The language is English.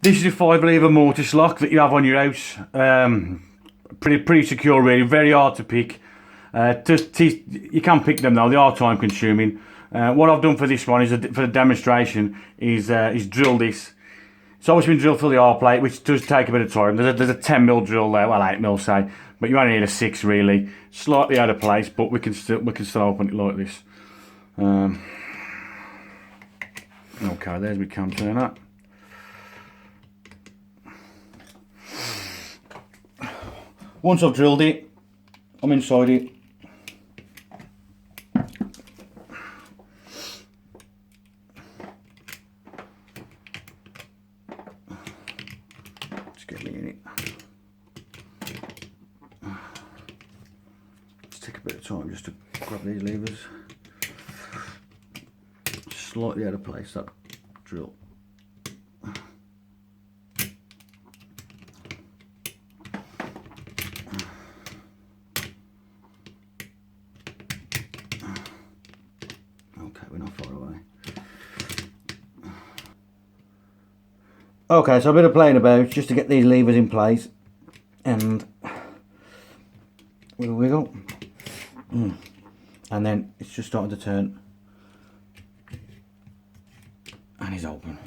This is a 5-lever mortise lock that you have on your house. Pretty secure really, very hard to pick. You can pick them though, they are time consuming. What I've done for this one is, for the demonstration, is drill this. It's always been drilled through the R plate, which does take a bit of time. There's a 10mm drill there, well 8mm say, but you only need a 6 really. Slightly out of place, but we can still open it like this. Okay, there's my cam turner. Once I've drilled it, I'm inside it. Just get me in it. Just take a bit of time just to grab these levers. Slightly out of place, that drill. Okay, we're not far away. Okay, so a bit of playing about just to get these levers in place, and wiggle wiggle, and then it's just starting to turn, and it's open.